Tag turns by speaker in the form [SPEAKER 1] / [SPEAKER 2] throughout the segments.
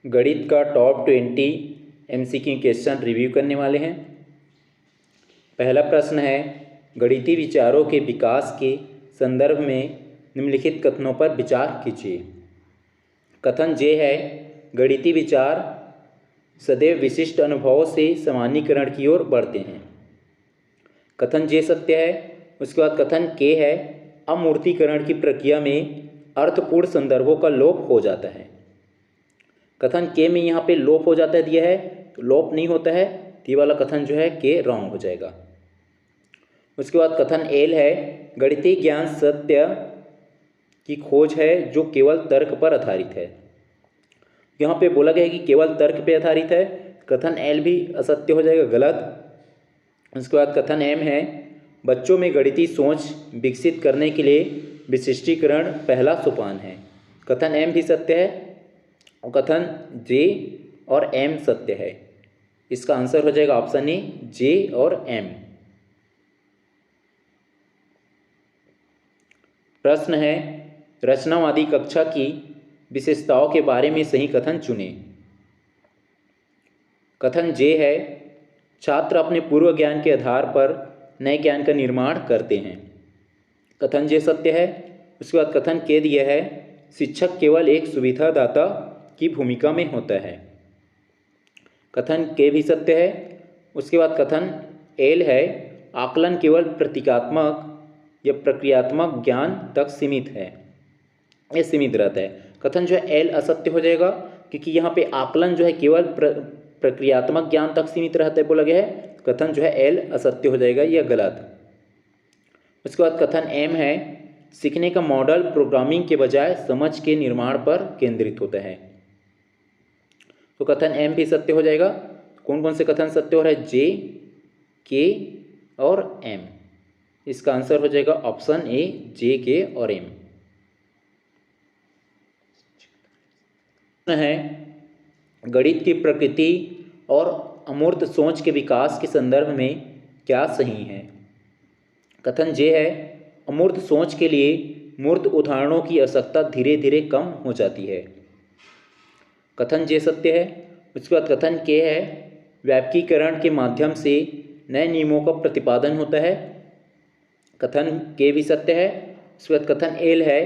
[SPEAKER 1] गणित का top 20 MCQ question review करने वाले हैं। पहला प्रश्न है, गणितीय विचारों के विकास के संदर्भ में निम्नलिखित कथनों पर विचार कीजिए। कथन जे है, गणितीय विचार सदैव विशिष्ट अनुभवों से सामान्यीकरण की ओर बढ़ते हैं। कथन जे सत्य है। उसके बाद कथन के है, अमूर्तीकरण की प्रक्रिया में अर्थपूर्ण संदर्भों का लोप हो जाता है। कथन के में यहाँ पे लोप हो जाता है दिया है, तो लोप नहीं होता है, तो ये वाला कथन जो है के रॉन्ग हो जाएगा। उसके बाद कथन एल है, गणितीय ज्ञान सत्य की खोज है जो केवल तर्क पर आधारित है। यहाँ पे बोला गया है कि केवल तर्क पे आधारित है, कथन एल भी असत्य हो जाएगा, गलत। उसके बाद कथन एम है, बच्चों में गणितीय सोच विकसित करने के लिए विशिष्टीकरण पहला सोपान है। कथन एम भी सत्य है और कथन जे और एम सत्य है। इसका आंसर हो जाएगा ऑप्शन ए, जे और एम। प्रश्न है, रचनावादी कक्षा की विशेषताओं के बारे में सही कथन चुनें। कथन जे है, छात्र अपने पूर्व ज्ञान के आधार पर नए ज्ञान का निर्माण करते हैं। कथन जे सत्य है। उसके बाद कथन के दिया है, शिक्षक केवल एक सुविधादाता की भूमिका में होता है। कथन के भी सत्य है। उसके बाद कथन एल है, आकलन केवल प्रतीकात्मक या प्रक्रियात्मक ज्ञान तक सीमित है, ये सीमित रहता है। कथन जो है एल असत्य हो जाएगा, क्योंकि यहाँ पे आकलन जो है केवल प्रक्रियात्मक ज्ञान तक सीमित रहता है बोला गया है। कथन जो है एल असत्य हो जाएगा, यह गलत। उसके बाद कथन एम है, सीखने का मॉडल प्रोग्रामिंग के बजाय समझ के निर्माण पर केंद्रित होता है। तो कथन एम भी सत्य हो जाएगा। कौन कौन से कथन सत्य हो रहा है? जे, के और एम। इसका आंसर हो जाएगा ऑप्शन ए, जे, के और एम। है, गणित की प्रकृति और अमूर्त सोच के विकास के संदर्भ में क्या सही है? कथन जे है, अमूर्त सोच के लिए मूर्त उदाहरणों की आवश्यकता धीरे धीरे कम हो जाती है। कथन जे सत्य है। उसके बाद कथन के है, व्यापकीकरण के माध्यम से नए नियमों का प्रतिपादन होता है। कथन के भी सत्य है। उसके बाद कथन एल है,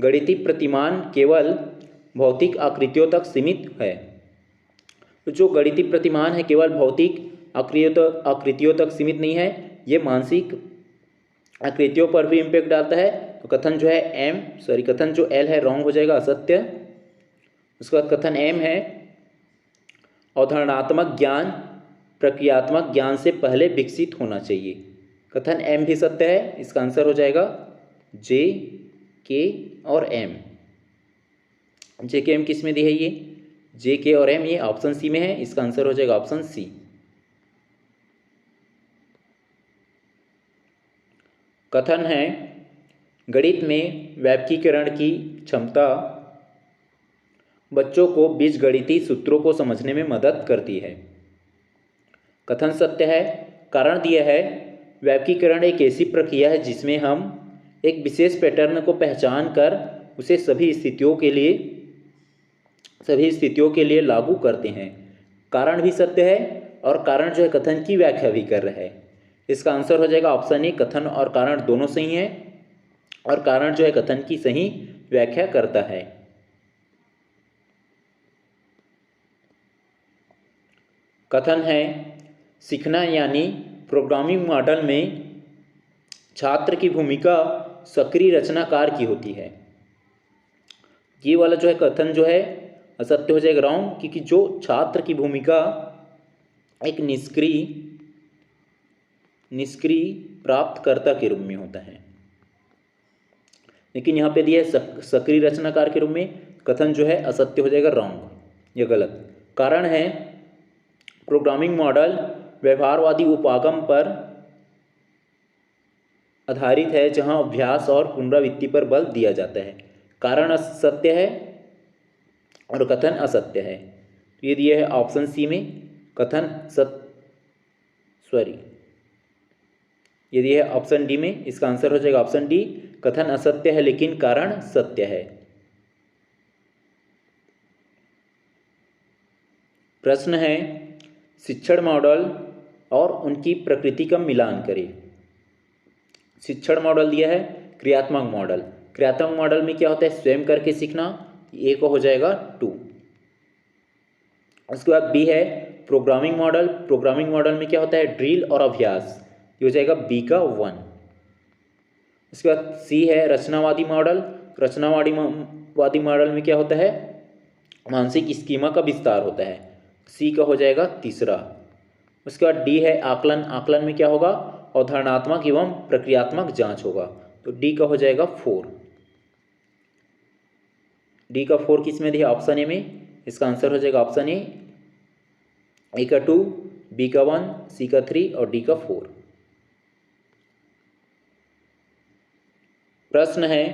[SPEAKER 1] गणितीय प्रतिमान केवल भौतिक आकृतियों तक सीमित है। तो जो गणितीय प्रतिमान है केवल भौतिक आकृतियों तक सीमित नहीं है, ये मानसिक आकृतियों पर भी इम्पैक्ट डालता है। तो कथन जो है कथन जो एल है रॉन्ग हो जाएगा, असत्य। उसके बाद कथन एम है, अवधारणात्मक ज्ञान प्रक्रियात्मक ज्ञान से पहले विकसित होना चाहिए। कथन एम भी सत्य है। इसका आंसर हो जाएगा जे, के और एम। जे के एम किस में दी है? ये जे, के और एम ये ऑप्शन सी में है। इसका आंसर हो जाएगा ऑप्शन सी। कथन है, गणित में व्यापकीकरण की क्षमता बच्चों को बीजगणितीय सूत्रों को समझने में मदद करती है। कथन सत्य है। कारण दिया है, व्यापकीकरण एक ऐसी प्रक्रिया है जिसमें हम एक विशेष पैटर्न को पहचान कर उसे सभी स्थितियों के लिए लागू करते हैं। कारण भी सत्य है और कारण जो है कथन की व्याख्या भी कर रहा है। इसका आंसर हो जाएगा ऑप्शन ए, कथन और कारण दोनों सही हैं और कारण जो है कथन की सही व्याख्या करता है। कथन है, सीखना यानी प्रोग्रामिंग मॉडल में छात्र की भूमिका सक्रिय रचनाकार की होती है। ये वाला जो है कथन जो है असत्य हो जाएगा, रॉन्ग, क्योंकि जो छात्र की भूमिका एक निष्क्रिय प्राप्तकर्ता के रूप में होता है, लेकिन यहाँ पे दिया है सक्रिय रचनाकार के रूप में। कथन जो है असत्य हो जाएगा, रॉन्ग, यह गलत। कारण है, प्रोग्रामिंग मॉडल व्यवहारवादी उपागम पर आधारित है जहां अभ्यास और पुनरावृत्ति पर बल दिया जाता है। कारण सत्य है और कथन असत्य है। तो ये दिया है ऑप्शन सी में, ये दिया है ऑप्शन डी में। इसका आंसर हो जाएगा ऑप्शन डी, कथन असत्य है लेकिन कारण सत्य है। प्रश्न है शिक्षण मॉडल और उनकी प्रकृति का मिलान करें। शिक्षण मॉडल दिया है क्रियात्मक मॉडल। क्रियात्मक मॉडल में क्या होता है, स्वयं करके सीखना, ए को हो जाएगा 2। उसके बाद बी है प्रोग्रामिंग मॉडल। प्रोग्रामिंग मॉडल में क्या होता है, ड्रिल और अभ्यास, ये हो जाएगा बी का 1। उसके बाद सी है रचनावादी मॉडल। रचनावादी मॉडल में क्या होता है, मानसिक स्कीमा का विस्तार होता है, सी का हो जाएगा 3। उसके बाद डी है आकलन। आकलन में क्या होगा, अवधारणात्मक एवं प्रक्रियात्मक जांच होगा, तो डी का हो जाएगा 4। डी का 4 किस में दिया, ऑप्शन ए में। इसका आंसर हो जाएगा ऑप्शन ए का 2, बी का 1, सी का 3 और डी का 4। प्रश्न है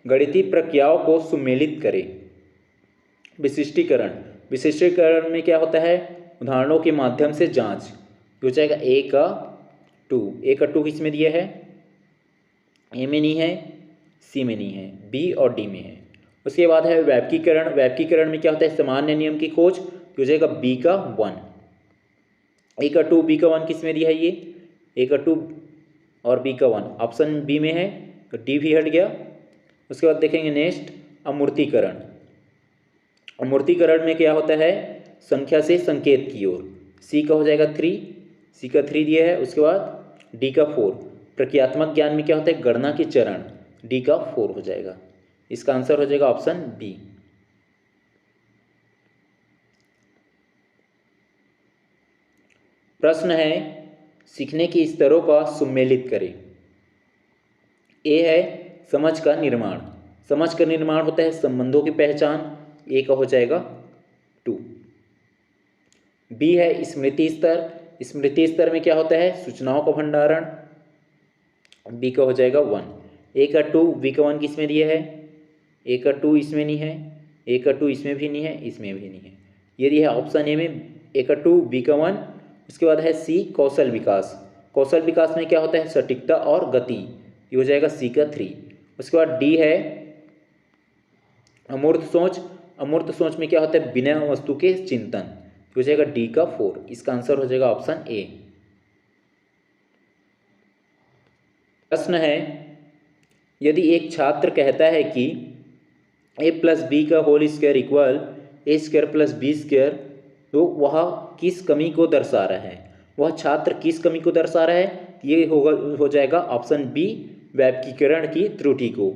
[SPEAKER 1] गणितीय प्रक्रियाओं को सुमेलित करें। विशिष्टीकरण। विशिष्टीकरण में क्या होता है, उदाहरणों के माध्यम से जांच, हो जाएगा ए का 2। ए का 2 किस में दिया है, ए में नहीं है, सी में नहीं है, बी और डी में है। उसके बाद है वैपकीकरण। वैपकीकरण में क्या होता है, सामान्य नियम की खोज, हो जाएगा बी का 1। ए का 2 बी का 1 किस में दिया है, ये ए का 2 और बी का 1 ऑप्शन बी में है, तो डी भी हट गया। उसके बाद देखेंगे नेक्स्ट अमूर्तीकरण। अमूर्तीकरण में क्या होता है, संख्या से संकेत की ओर, सी का हो जाएगा 3, सी का 3 दिया है। उसके बाद डी का 4। प्रक्रियात्मक ज्ञान में क्या होता है, गणना के चरण, डी का 4 हो जाएगा। इसका आंसर हो जाएगा ऑप्शन बी। प्रश्न है सीखने के स्तरों का सुमेलित करें। ए है समझ का निर्माण। समझ का निर्माण होता है संबंधों की पहचान, ए का हो जाएगा 2। बी है स्मृति स्तर। स्मृति स्तर में क्या होता है, सूचनाओं का भंडारण, बी का हो जाएगा 1। ए का 2 बी का 1 किस में दिया है, ए का 2 इसमें नहीं है, ए का 2 इसमें भी नहीं है, इसमें भी नहीं है, ये दिया है ऑप्शन ए में, ए का 2 बी का 1। उसके बाद है सी कौशल विकास। कौशल विकास में क्या होता है, सटीकता और गति, ये हो जाएगा सी का 3। उसके बाद डी है अमूर्त सोच। अमूर्त सोच में क्या होता है, बिना वस्तु के चिंतन, हो जाएगा डी का 4। इसका आंसर हो जाएगा ऑप्शन ए। प्रश्न है यदि एक छात्र कहता है कि ए प्लस बी का होल स्क्वायर इक्वल ए स्क्वायर प्लस बी स्क्वायर, तो वह किस कमी को दर्शा रहा है, वह छात्र किस कमी को दर्शा रहा है, ये होगा हो जाएगा ऑप्शन बी वैपकीकरण की त्रुटि को।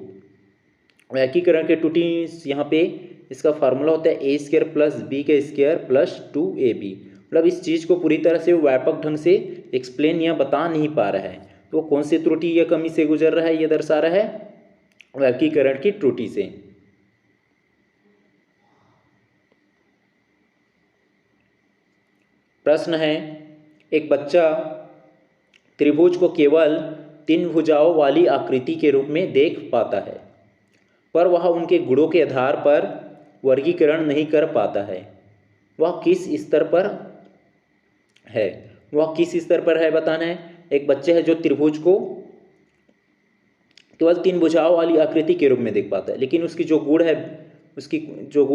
[SPEAKER 1] वैपकीकरण की त्रुटि यहाँ पे इसका फार्मूला होता है ए स्क्वायर प्लस बी का स्क्वायर प्लस 2ab। मतलब इस चीज़ को पूरी तरह से व्यापक ढंग से एक्सप्लेन या बता नहीं पा रहा है, तो कौन सी त्रुटि या कमी से गुजर रहा है, ये दर्शा रहा है वैपकीकरण की त्रुटि से। प्रश्न है एक बच्चा त्रिभुज को केवल 3 भुजाओं वाली आकृति के रूप में देख पाता है, पर वह उनके गुणों के आधार पर वर्गीकरण नहीं कर पाता है। वह किस स्तर पर है, वह किस स्तर पर है बताना है। एक बच्चे है जो त्रिभुज को केवल 3 भुजाओं वाली आकृति के रूप में देख पाता है, लेकिन उसकी जो गुण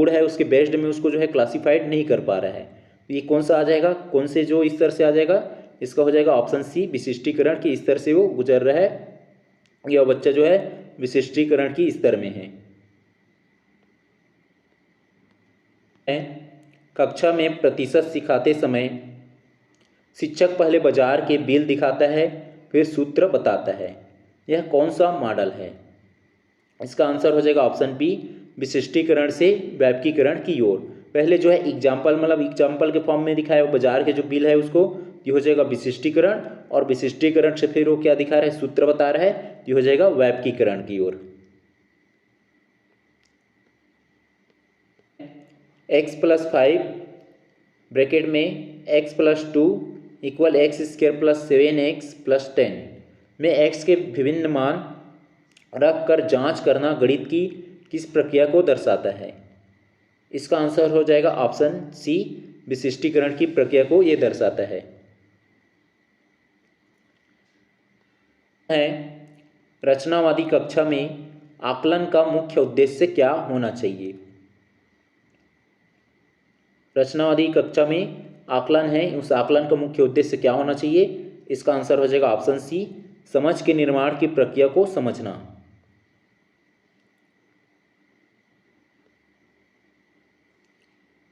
[SPEAKER 1] है, उसके बेस्ड में उसको जो है क्लासिफाइड नहीं कर पा रहा है। ये कौन सा आ जाएगा, कौन से जो स्तर से आ जाएगा, इसका हो जाएगा ऑप्शन सी विशिष्टीकरण के स्तर से वो गुजर रहा है, यह बच्चा जो है विशिष्टीकरण की स्तर में है। कक्षा में प्रतिशत सिखाते समय शिक्षक पहले बाजार के बिल दिखाता है, फिर सूत्र बताता है, यह कौन सा मॉडल है। इसका आंसर हो जाएगा ऑप्शन बी विशिष्टीकरण से व्यापकीकरण की ओर। पहले जो है एग्जाम्पल, मतलब एग्जाम्पल के फॉर्म में दिखाया वो बाजार के जो बिल है उसको, ये हो जाएगा विशिष्टीकरण, और विशिष्टीकरण से फिर वो क्या दिखा रहा है, सूत्र बता रहा है, ये हो जाएगा व्यापकीकरण की ओर। x + 5 ब्रैकेट में x + 2 इक्वल x² + 7x + 10 में x के विभिन्न मान रख कर जाँच करना गणित की किस प्रक्रिया को दर्शाता है। इसका आंसर हो जाएगा ऑप्शन सी विशिष्टीकरण की प्रक्रिया को ये दर्शाता है। रचनावादी कक्षा में आकलन का मुख्य उद्देश्य क्या होना चाहिए। रचनावादी कक्षा में आकलन है, उस आकलन का मुख्य उद्देश्य क्या होना चाहिए? इसका आंसर हो जाएगा ऑप्शन सी, समझ के निर्माण की प्रक्रिया को समझना।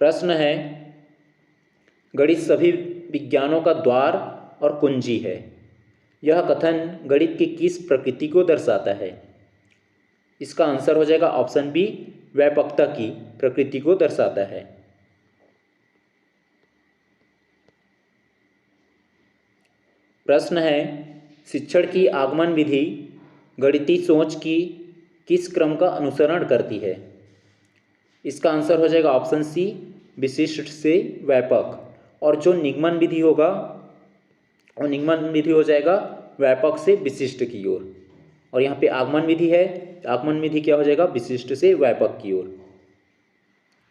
[SPEAKER 1] प्रश्न है, गणित सभी विज्ञानों का द्वार और कुंजी है। यह कथन गणित की किस प्रकृति को दर्शाता है? इसका आंसर हो जाएगा ऑप्शन बी, व्यापकता की प्रकृति को दर्शाता है। प्रश्न है, शिक्षण की आगमन विधि गणितीय सोच की किस क्रम का अनुसरण करती है? इसका आंसर हो जाएगा ऑप्शन सी, विशिष्ट से व्यापक। और जो निगमन विधि होगा और निगमन विधि हो जाएगा व्यापक से विशिष्ट की ओर। और यहाँ पे आगमन विधि है, आगमन विधि क्या हो जाएगा? विशिष्ट से व्यापक की ओर।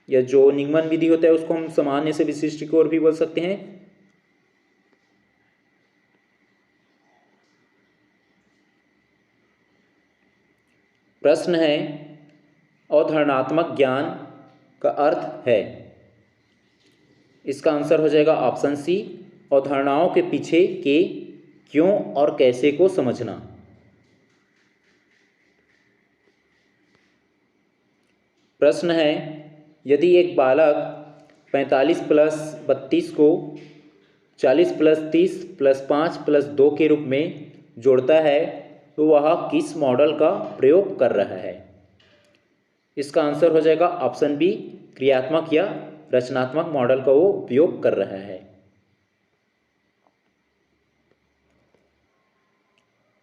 [SPEAKER 1] या जो निगमन विधि होता है उसको हम सामान्य से विशिष्ट की ओर भी बोल सकते हैं। प्रश्न है, अवधारणात्मक ज्ञान का अर्थ है। इसका आंसर हो जाएगा ऑप्शन सी, अवधारणाओं के पीछे के क्यों और कैसे को समझना। प्रश्न है, यदि एक बालक 45 + 32 को 40 + 30 + 5 + 2 के रूप में जोड़ता है तो वह किस मॉडल का प्रयोग कर रहा है? इसका आंसर हो जाएगा ऑप्शन बी, क्रियात्मक या रचनात्मक मॉडल का वो उपयोग कर रहा है।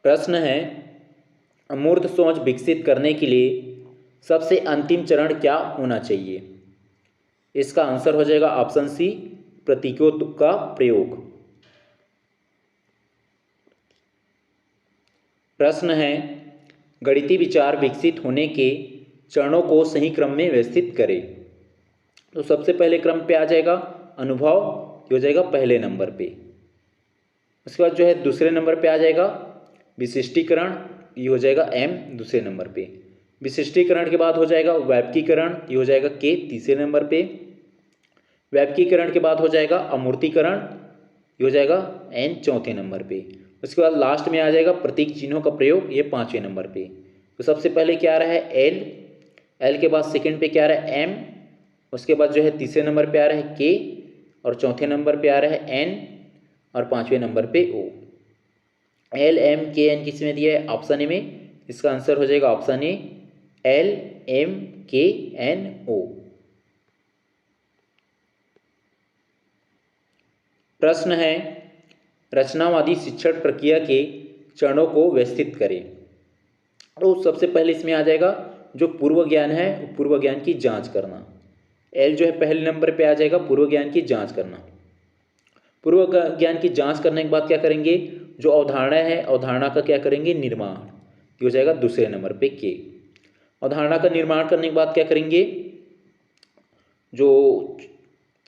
[SPEAKER 1] प्रश्न है, अमूर्त सोच विकसित करने के लिए सबसे अंतिम चरण क्या होना चाहिए? इसका आंसर हो जाएगा ऑप्शन सी, प्रतीकों का प्रयोग। प्रश्न है, गणितीय विचार विकसित होने के चरणों को सही क्रम में व्यवस्थित करें। तो सबसे पहले क्रम पे आ जाएगा अनुभव, ये हो जाएगा पहले नंबर पे। उसके बाद जो है दूसरे नंबर पे आ जाएगा विशिष्टीकरण, ये हो जाएगा एम दूसरे नंबर पे। विशिष्टीकरण के बाद हो जाएगा व्यापकीकरण, ये हो जाएगा के तीसरे नंबर पे। व्यापकीकरण के बाद हो जाएगा अमूर्तीकरण, ये हो जाएगा एन चौथे नंबर पे। उसके बाद लास्ट में आ जाएगा प्रतीक चिन्हों का प्रयोग, ये पाँचवें नंबर पे। तो सबसे पहले क्या आ रहा है एल, एल के बाद सेकंड पे क्या आ रहा है एम, उसके बाद जो है तीसरे नंबर पे आ रहा है के, और चौथे नंबर पे आ रहा है एन, और पाँचवें नंबर पे ओ। एल एम के एन किस में दिया है? ऑप्शन ए में। इसका आंसर हो जाएगा ऑप्शन ए, एल एम के एन ओ। प्रश्न है, रचनावादी शिक्षण प्रक्रिया के चरणों को व्यवस्थित करें। तो सबसे पहले इसमें आ जाएगा जो पूर्व ज्ञान है, पूर्व ज्ञान की जांच करना। एल जो है पहले नंबर पे आ जाएगा, पूर्व ज्ञान की जांच करना। पूर्व ज्ञान की जांच करने के बाद क्या करेंगे? जो अवधारणा है, अवधारणा का क्या करेंगे? निर्माण, ये हो जाएगा दूसरे नंबर पे के। अवधारणा का निर्माण करने के बाद क्या करेंगे? जो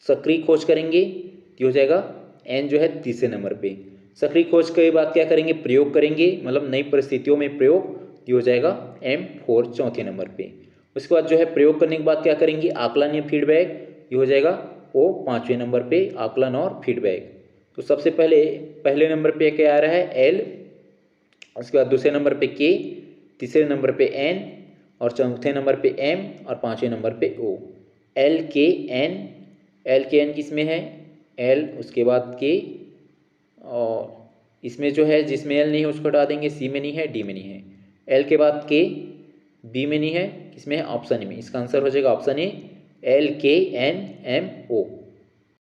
[SPEAKER 1] सक्रिय खोज करेंगे, ये हो जाएगा एन जो है तीसरे नंबर पे। सक्रिय खोज के बाद क्या करेंगे? प्रयोग करेंगे, मतलब नई परिस्थितियों में प्रयोग, ये हो जाएगा M4 चौथे नंबर पे। उसके बाद जो है प्रयोग करने के बाद क्या करेंगे? आकलन या फीडबैक, ये हो जाएगा O पाँचवें नंबर पे, आकलन और फीडबैक। तो सबसे पहले नंबर पे क्या आ रहा है? L, उसके बाद दूसरे नंबर पे K, तीसरे नंबर पे N, और चौथे नंबर पे M, और पाँचवें नंबर पे O। LKN, LKN किस में है? L, उसके बाद K, और इसमें जो है जिसमें L नहीं है उसको हटा देंगे, C में नहीं है, D में नहीं है। L के बाद K, B में नहीं है, किसमें है? ऑप्शन ए में। इसका आंसर हो जाएगा ऑप्शन ए, LKNMO।